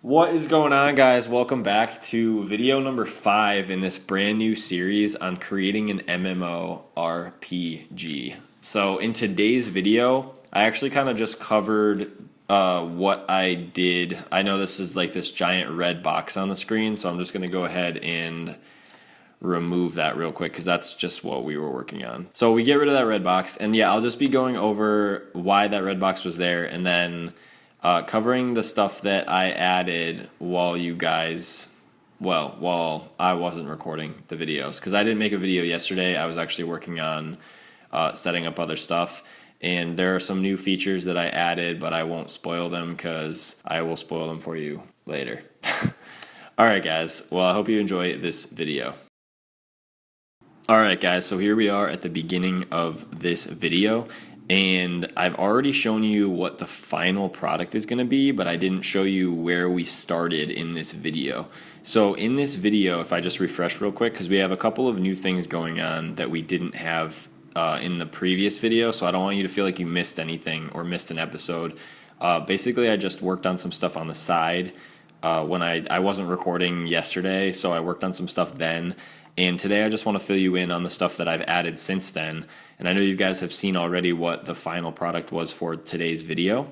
What is going on, guys? Welcome back to video number 5 in this brand new series on creating an MMORPG. So in today's video, I actually kind of just covered what I did. I know this is like this giant red box on the screen, so I'm just going to go ahead and remove that real quick because that's just what we were working on. So we get rid of that red box, and yeah, I'll just be going over why that red box was there, and then covering the stuff that I added while I wasn't recording the videos, because I didn't make a video yesterday. I was actually working on setting up other stuff, and there are some new features that I added, but I won't spoil them because I will spoil them for you later. Alright guys, well, I hope you enjoy this video. Alright guys, so here we are at the beginning of this video, and I've already shown you what the final product is going to be, but I didn't show you where we started in this video. So in this video, if I just refresh real quick, because we have a couple of new things going on that we didn't have in the previous video, so I don't want you to feel like you missed anything or missed an episode. Basically, I just worked on some stuff on the side when I wasn't recording yesterday, so I worked on some stuff then. And today I just want to fill you in on the stuff that I've added since then. And I know you guys have seen already what the final product was for today's video.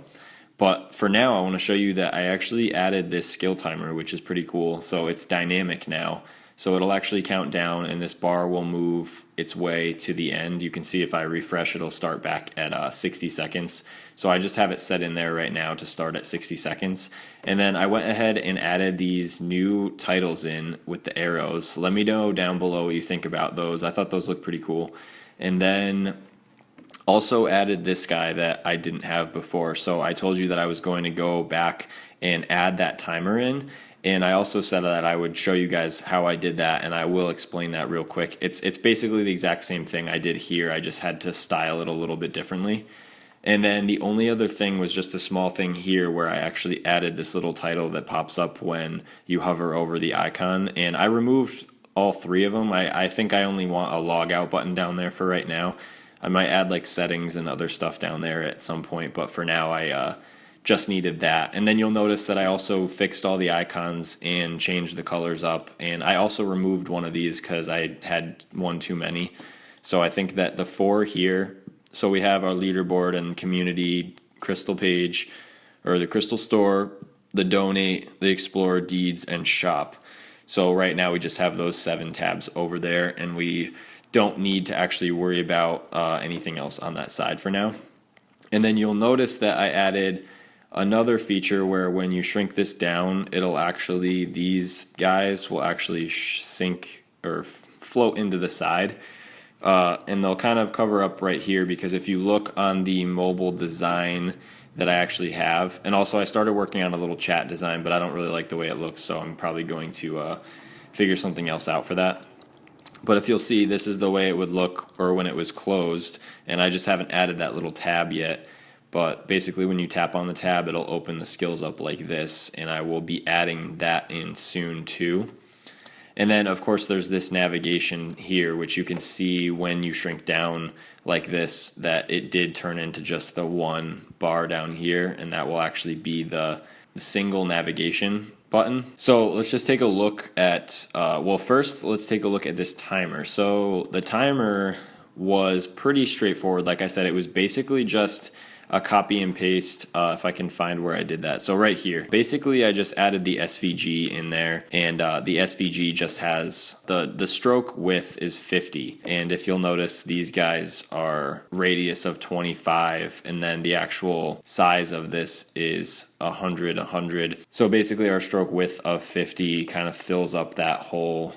But for now, I want to show you that I actually added this skill timer, which is pretty cool. So it's dynamic now. So it'll actually count down, and this bar will move its way to the end. You can see if I refresh, it'll start back at 60 seconds. So I just have it set in there right now to start at 60 seconds. And then I went ahead and added these new titles in with the arrows. Let me know down below what you think about those. I thought those looked pretty cool. And then also added this guy that I didn't have before. So I told you that I was going to go back and add that timer in. And I also said that I would show you guys how I did that, and I will explain that real quick. It's basically the exact same thing I did here. I just had to style it a little bit differently. And then the only other thing was just a small thing here where I actually added this little title that pops up when you hover over the icon. And I removed all 3 of them. I think I only want a log out button down there for right now. I might add like settings and other stuff down there at some point, but for now I just needed that. And then you'll notice that I also fixed all the icons and changed the colors up. And I also removed one of these because I had one too many. So I think that the 4 here, so we have our leaderboard and community, crystal page, or the crystal store, the donate, the explore, deeds, and shop. So right now we just have those 7 tabs over there, and we don't need to actually worry about anything else on that side for now. And then you'll notice that I added another feature where when you shrink this down, these guys will actually sink or float into the side. And they'll kind of cover up right here, because if you look on the mobile design that I actually have, and also I started working on a little chat design, but I don't really like the way it looks, so I'm probably going to figure something else out for that. But if you'll see, this is the way it would look or when it was closed, and I just haven't added that little tab yet. But basically when you tap on the tab, it'll open the skills up like this, and I will be adding that in soon too. And then of course there's this navigation here, which you can see when you shrink down like this, that it did turn into just the one bar down here, and that will actually be the single navigation button. So let's just take a look at, first let's take a look at this timer. So the timer was pretty straightforward. Like I said, it was basically just a copy and paste, if I can find where I did that. So right here, basically I just added the SVG in there, and the SVG just has the stroke width is 50, and if you'll notice, these guys are radius of 25, and then the actual size of this is 100. So basically our stroke width of 50 kind of fills up that whole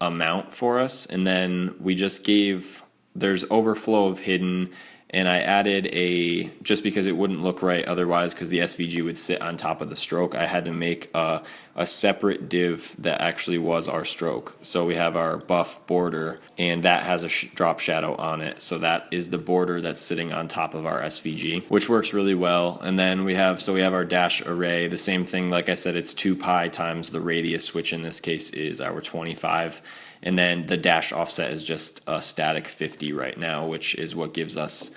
amount for us. And then we just there's overflow of hidden, and I added just because it wouldn't look right otherwise, because the SVG would sit on top of the stroke, I had to make a separate div that actually was our stroke. So we have our buff border, and that has a drop shadow on it. So that is the border that's sitting on top of our SVG, which works really well. And then we have our dash array, the same thing. Like I said, it's 2 pi times the radius, which in this case is our 25. And then the dash offset is just a static 50 right now, which is what gives us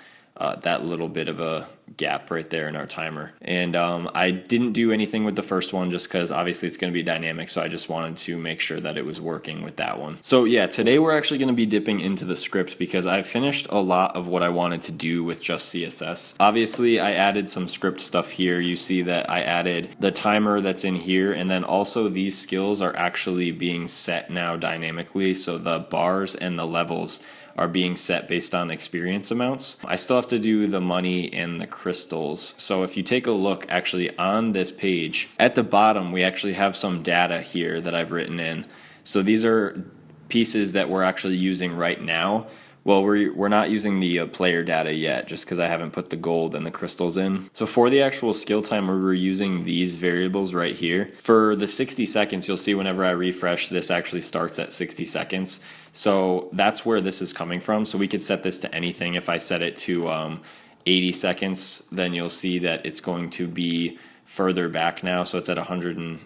that little bit of a gap right there in our timer. And I didn't do anything with the first one just because obviously it's going to be dynamic, so I just wanted to make sure that it was working with that one. So yeah, today we're actually going to be dipping into the script because I finished a lot of what I wanted to do with just CSS. Obviously I added some script stuff here. You see that I added the timer that's in here, and then also these skills are actually being set now dynamically, so the bars and the levels are being set based on experience amounts. I still have to do the money and the crystals. So if you take a look actually on this page, at the bottom we actually have some data here that I've written in. So these are pieces that we're actually using right now. Well, we're not using the player data yet just because I haven't put the gold and the crystals in. So for the actual skill timer, we're using these variables right here. For the 60 seconds, you'll see whenever I refresh, this actually starts at 60 seconds. So that's where this is coming from. So we could set this to anything. If I set it to 80 seconds, then you'll see that it's going to be further back now. So it's at 1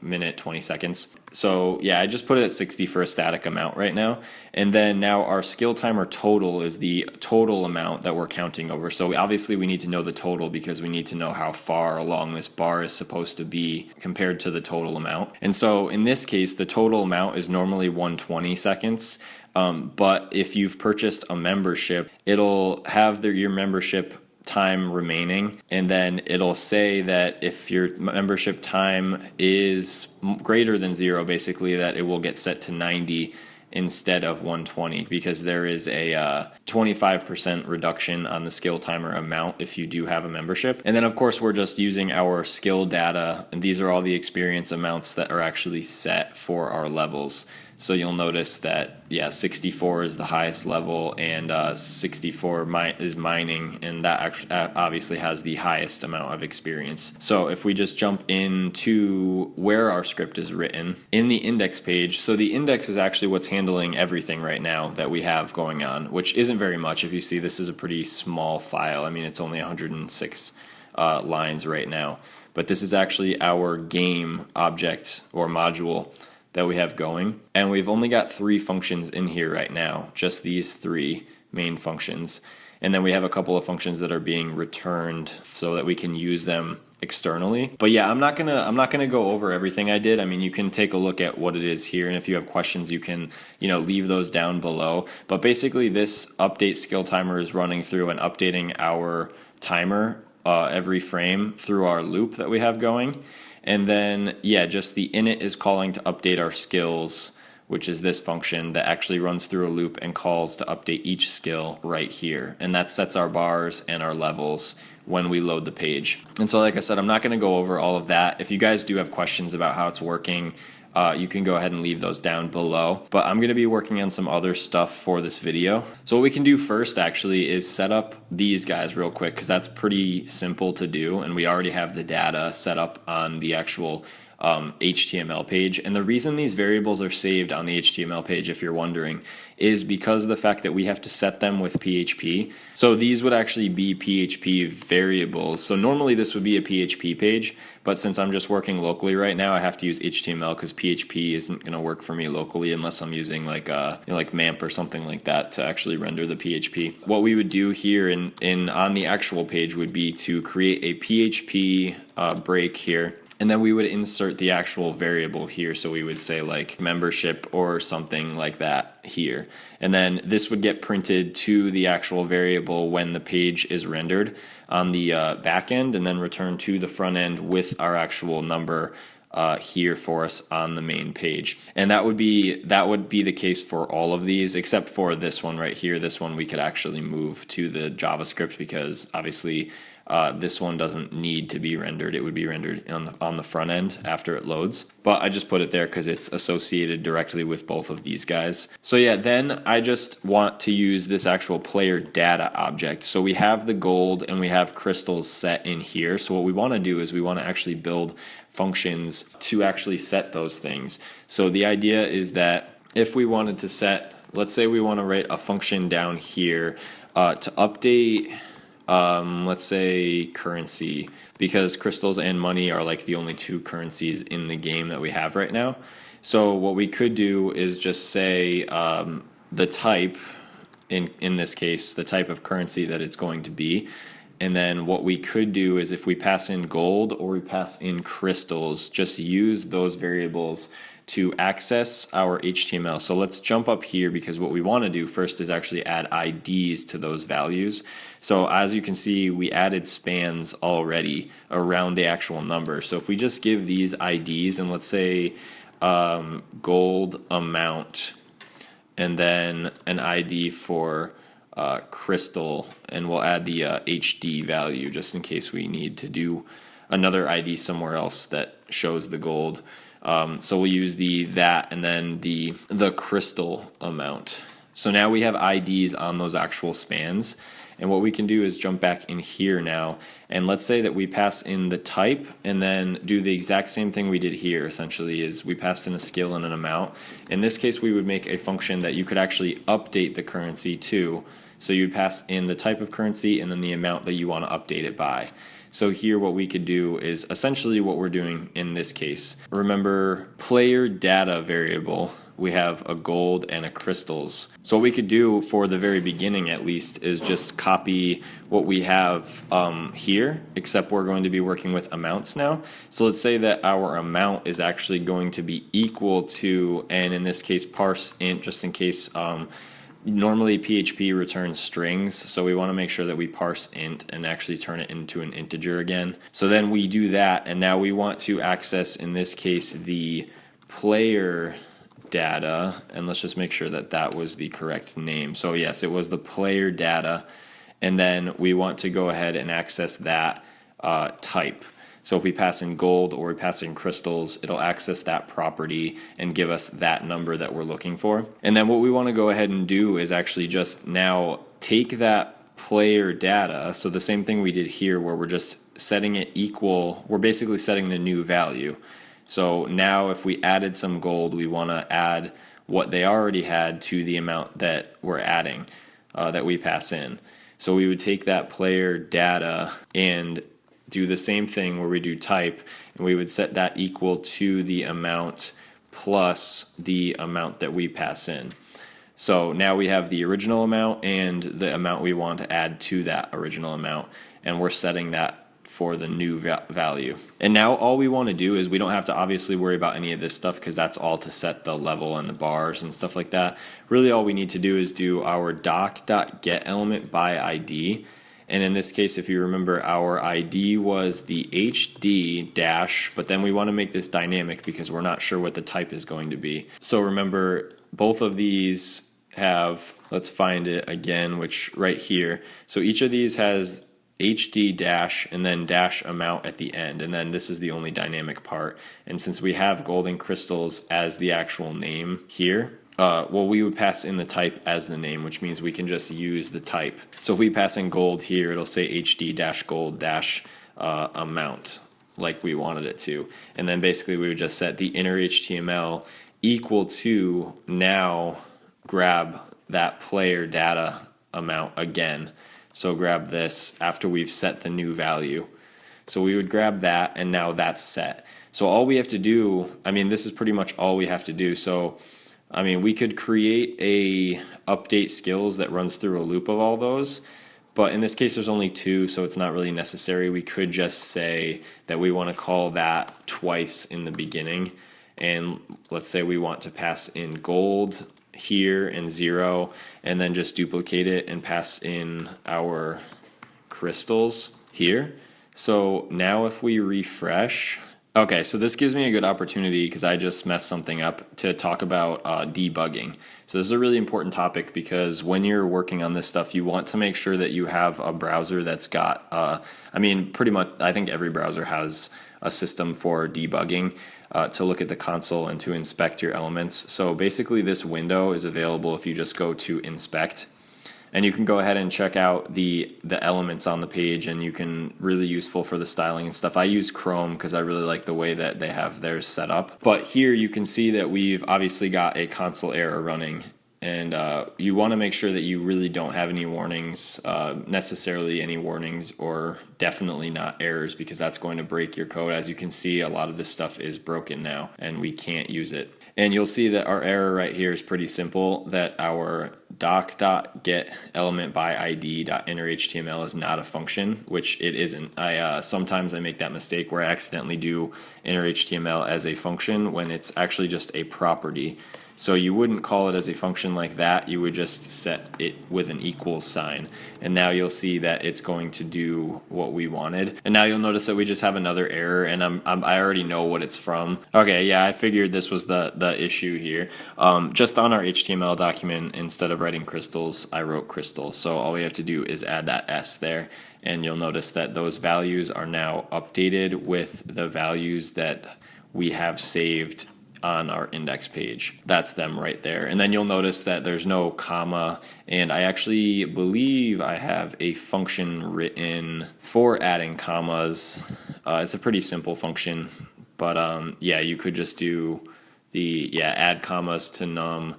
minute 20 seconds. So yeah, I just put it at 60 for a static amount right now. And then now our skill timer total is the total amount that we're counting over. So obviously we need to know the total because we need to know how far along this bar is supposed to be compared to the total amount. And so in this case, the total amount is normally 120 seconds. But if you've purchased a membership, it'll have your membership time remaining, and then it'll say that if your membership time is greater than 0, basically that it will get set to 90 instead of 120 because there is a 25% reduction on the skill timer amount if you do have a membership. And then of course we're just using our skill data, and these are all the experience amounts that are actually set for our levels. So you'll notice that, yeah, 64 is the highest level, and 64 is mining, and that obviously has the highest amount of experience. So if we just jump into where our script is written, in the index page, so the index is actually what's handling everything right now that we have going on, which isn't very much. If you see, this is a pretty small file. I mean, it's only 106 lines right now. But this is actually our game object or module that we have going, and we've only got 3 functions in here right now, just these 3 main functions, and then we have a couple of functions that are being returned so that we can use them externally. But yeah, I'm not gonna go over everything I did. I mean, you can take a look at what it is here, and if you have questions, you can leave those down below. But basically, this update skill timer is running through and updating our timer every frame through our loop that we have going. And then, yeah, just the init is calling to update our skills, which is this function that actually runs through a loop and calls to update each skill right here. And that sets our bars and our levels when we load the page. And so, like I said, I'm not going to go over all of that. If you guys do have questions about how it's working, you can go ahead and leave those down below. But I'm going to be working on some other stuff for this video. So what we can do first actually is set up these guys real quick, because that's pretty simple to do, and we already have the data set up on the actual HTML page. And the reason these variables are saved on the HTML page, if you're wondering, is because of the fact that we have to set them with PHP. So these would actually be PHP variables. So normally this would be a PHP page, but since I'm just working locally right now, I have to use HTML because PHP isn't going to work for me locally unless I'm using like MAMP or something like that to actually render the PHP. What we would do here on the actual page would be to create a PHP break here. And then we would insert the actual variable here. So we would say like membership or something like that here. And then this would get printed to the actual variable when the page is rendered on the back end, and then return to the front end with our actual number here for us on the main page. And that would be the case for all of these, except for this one right here. This one we could actually move to the JavaScript because obviously this one doesn't need to be rendered. It would be rendered on the front end after it loads. But I just put it there because it's associated directly with both of these guys. So yeah, then I just want to use this actual player data object. So we have the gold and we have crystals set in here. So what we want to do is we want to actually build functions to actually set those things. So the idea is that if we wanted to set, let's say we want to write a function down here to update let's say currency, because crystals and money are like the only 2 currencies in the game that we have right now. So what we could do is just say the type in this case, the type of currency that it's going to be. And then what we could do is if we pass in gold or we pass in crystals, just use those variables to access our HTML. So let's jump up here because what we want to do first is actually add IDs to those values. So as you can see, we added spans already around the actual number. So if we just give these IDs and let's say gold amount and then an ID for crystal, and we'll add the HD value just in case we need to do another ID somewhere else that shows the gold. So we'll use that and then the crystal amount. So now we have IDs on those actual spans. And what we can do is jump back in here now. And let's say that we pass in the type and then do the exact same thing we did here, essentially, is we passed in a skill and an amount. In this case, we would make a function that you could actually update the currency to. So you would pass in the type of currency and then the amount that you want to update it by. So here what we could do is essentially what we're doing in this case. Remember, player data variable, we have a gold and a crystals. So what we could do for the very beginning at least is just copy what we have here, except we're going to be working with amounts now. So let's say that our amount is actually going to be equal to, and in this case parse int, just in case normally PHP returns strings, so we want to make sure that we parse int and actually turn it into an integer again. So then we do that, and now we want to access, in this case, the player data, and let's just make sure that that was the correct name. So yes, it was the player data, and then we want to go ahead and access that type. So if we pass in gold or we pass in crystals, it'll access that property and give us that number that we're looking for. And then what we want to go ahead and do is actually just now take that player data, so the same thing we did here where we're just setting it equal, we're basically setting the new value. So now if we added some gold, we want to add what they already had to the amount that we're adding, that we pass in. So we would take that player data and do the same thing where we do type, and we would set that equal to the amount plus the amount that we pass in. So now we have the original amount and the amount we want to add to that original amount, and we're setting that for the new value. And now all we want to do is we don't have to obviously worry about any of this stuff because that's all to set the level and the bars and stuff like that. Really all we need to do is do our doc.getElement by ID. And in this case, if you remember, our ID was the HD dash, but then we want to make this dynamic because we're not sure what the type is going to be. So remember, both of these have, let's find it again, which right here. So each of these has HD dash and then dash amount at the end. And then this is the only dynamic part. And since we have golden crystals as the actual name here, well, we would pass in the type as the name, which means we can just use the type. So if we pass in gold here, it'll say HD dash gold dash amount like we wanted it to. And then basically we would just set the inner HTML equal to, now grab that player data amount again. So grab this after we've set the new value. So we would grab that, and now that's set. So all we have to do, I mean, this is pretty much all we have to do. So I mean, we could create a update skills that runs through a loop of all those, but in this case there's only two, so it's not really necessary. We could just say that we want to call that twice in the beginning, and let's say we want to pass in gold here and 0, and then just duplicate it and pass in our crystals here. So now if we refresh, okay, so this gives me a good opportunity because I just messed something up to talk about debugging. So this is a really important topic because when you're working on this stuff, you want to make sure that you have a browser that's got, I mean, pretty much, I think every browser has a system for debugging to look at the console and to inspect your elements. So basically this window is available if you just go to inspect. And you can go ahead and check out the elements on the page, and you can really useful for the styling and stuff. I use Chrome because I really like the way that they have theirs set up. But here you can see that we've obviously got a console error running, and you want to make sure that you really don't have any warnings, necessarily any warnings, or definitely not errors, because that's going to break your code. As you can see, a lot of this stuff is broken now and we can't use it. And you'll see that our error right here is pretty simple, that our doc.getElementById.InnerHTML is not a function, which it isn't. Sometimes I make that mistake where I accidentally do innerHTML as a function when it's actually just a property. So you wouldn't call it as a function like that, you would just set it with an equals sign. And now you'll see that it's going to do what we wanted. And now you'll notice that we just have another error, and I already know what it's from. Okay, yeah, I figured this was the issue here. Just on our HTML document, instead of writing crystals, I wrote crystal. So all we have to do is add that S there. And you'll notice that those values are now updated with the values that we have saved on our index page. That's them right there. And then you'll notice that there's no comma, and I actually believe I have a function written for adding commas. It's a pretty simple function, but yeah, you could just do add commas to num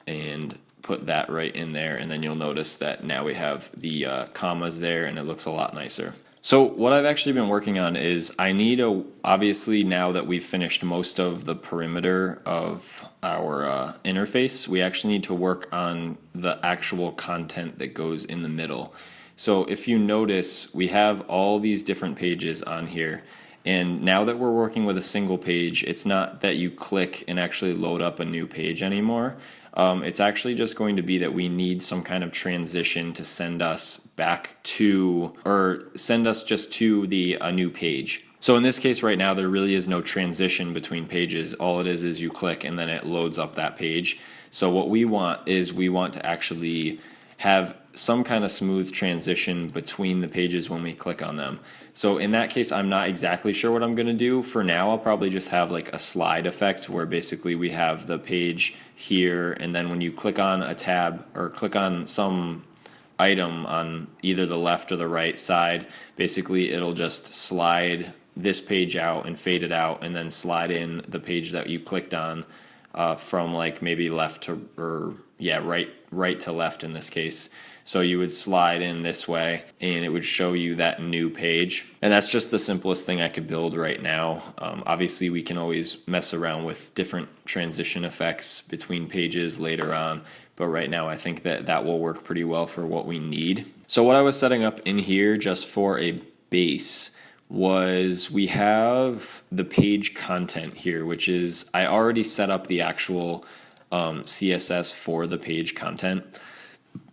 and put that right in there, and then you'll notice that now we have the commas there, and it looks a lot nicer. So what I've actually been working on is I need obviously now that we've finished most of the perimeter of our interface, we actually need to work on the actual content that goes in the middle. So if you notice, we have all these different pages on here. And now that we're working with a single page, it's not that you click and actually load up a new page anymore. It's actually just going to be that we need some kind of transition to send us back to, or send us just to a new page. So in this case right now, there really is no transition between pages. All it is you click and then it loads up that page. So what we want is we want to actually have some kind of smooth transition between the pages when we click on them. So in that case, I'm not exactly sure what I'm going to do. For now, I'll probably just have like a slide effect where basically we have the page here, and then when you click on a tab or click on some item on either the left or the right side, basically it'll just slide this page out and fade it out, and then slide in the page that you clicked on from like maybe left to, or yeah, right to left in this case. So you would slide in this way and it would show you that new page. And that's just the simplest thing I could build right now. Obviously we can always mess around with different transition effects between pages later on, but right now I think that will work pretty well for what we need. So what I was setting up in here just for a base was we have the page content here, which is, I already set up the actual CSS for the page content.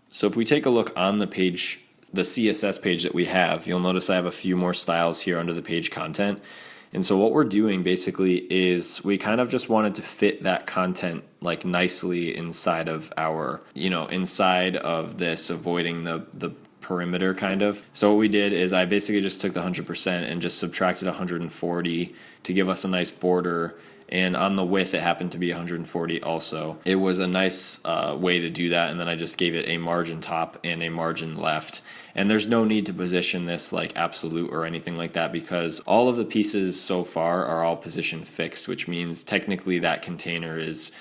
So if we take a look on the page, the CSS page that we have, you'll notice I have a few more styles here under the page content. And so what we're doing basically is we kind of just wanted to fit that content like nicely inside of our, inside of this, avoiding the perimeter kind of. So what we did is I basically just took the 100% and just subtracted 140 to give us a nice border. And on the width, it happened to be 140 also. It was a nice way to do that. And then I just gave it a margin top and a margin left. And there's no need to position this like absolute or anything like that, because all of the pieces so far are all position fixed, which means technically that container is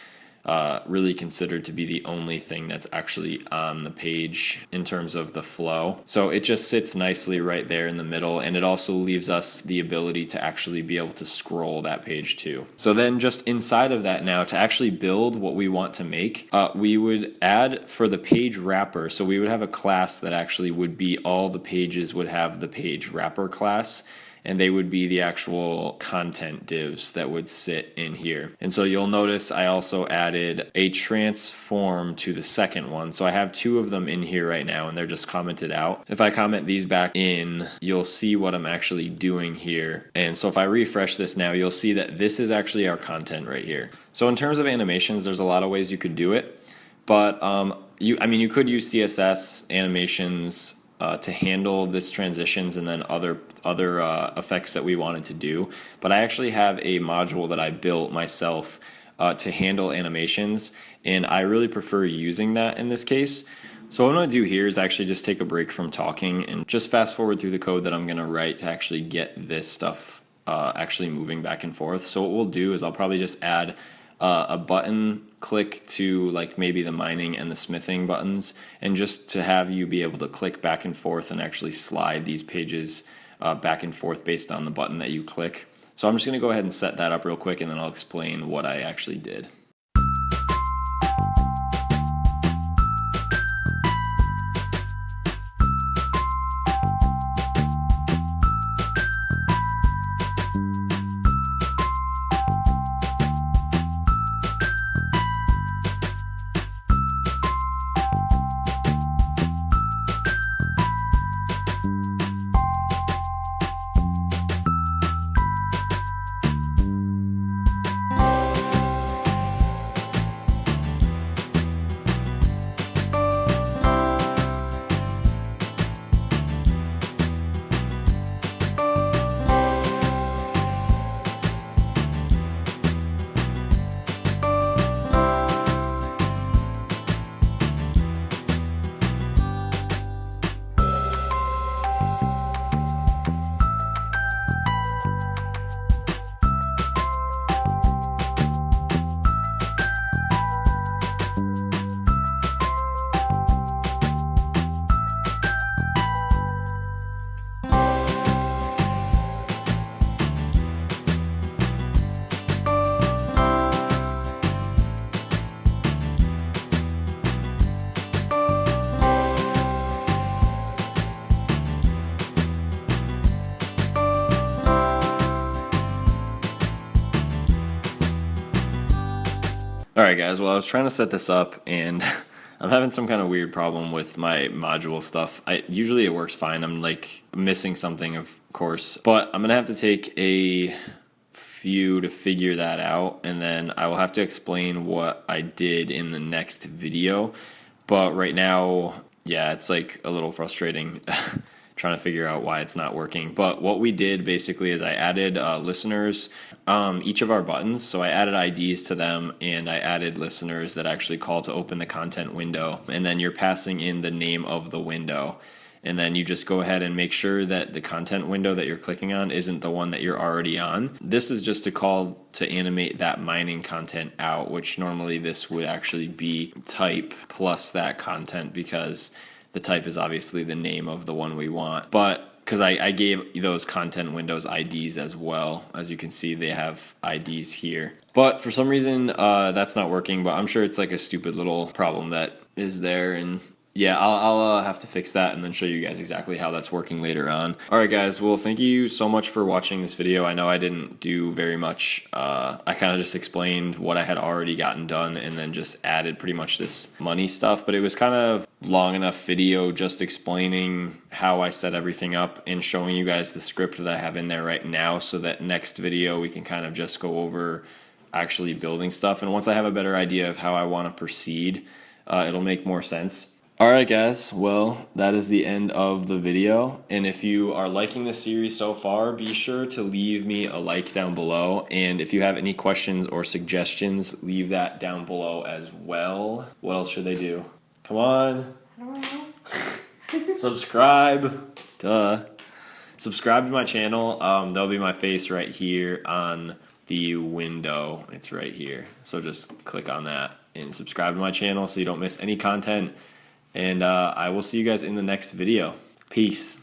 really considered to be the only thing that's actually on the page in terms of the flow. So it just sits nicely right there in the middle, and it also leaves us the ability to actually be able to scroll that page too. So then just inside of that now, to actually build what we want to make, we would add for the page wrapper. So we would have a class that actually would be, all the pages would have the page wrapper class, and they would be the actual content divs that would sit in here. And so you'll notice I also added a transform to the second one. So I have two of them in here right now, and they're just commented out. If I comment these back in, you'll see what I'm actually doing here. And so if I refresh this now, you'll see that this is actually our content right here. So in terms of animations, there's a lot of ways you could do it, but you could use CSS animations to handle this transitions and then other effects that we wanted to do. But I actually have a module that I built myself to handle animations, and I really prefer using that in this case. So what I'm going to do here is actually just take a break from talking and just fast forward through the code that I'm going to write to actually get this stuff actually moving back and forth. So what we'll do is I'll probably just add a button click to like maybe the mining and the smithing buttons, and just to have you be able to click back and forth and actually slide these pages back and forth based on the button that you click. So I'm just going to go ahead and set that up real quick, and then I'll explain what I actually did. Alright guys, well I was trying to set this up and I'm having some kind of weird problem with my module stuff. Usually it works fine. I'm like missing something of course, but I'm gonna have to take a few to figure that out, and then I will have to explain what I did in the next video. But right now, yeah, it's like a little frustrating trying to figure out why it's not working. But what we did basically is I added listeners, each of our buttons. So I added IDs to them, and I added listeners that actually call to open the content window. And then you're passing in the name of the window. And then you just go ahead and make sure that the content window that you're clicking on isn't the one that you're already on. This is just a call to animate that mining content out, which normally this would actually be type plus that content, because the type is obviously the name of the one we want. But because I gave those content windows IDs as well. As you can see, they have IDs here. But for some reason, that's not working, but I'm sure it's like a stupid little problem that is there, and yeah, I'll have to fix that and then show you guys exactly how that's working later on. Alright guys, well thank you so much for watching this video. I know I didn't do very much. I kind of just explained what I had already gotten done and then just added pretty much this money stuff, but it was kind of long enough video just explaining how I set everything up and showing you guys the script that I have in there right now, so that next video we can kind of just go over actually building stuff. And once I have a better idea of how I want to proceed, it'll make more sense. Alright guys, well that is the end of the video, and if you are liking this series so far, be sure to leave me a like down below, and if you have any questions or suggestions, leave that down below as well. What else should they do? Come on. I don't know. Subscribe. Duh. Subscribe to my channel. There'll be my face right here on the window. It's right here, so just click on that and subscribe to my channel so you don't miss any content. And I will see you guys in the next video. Peace.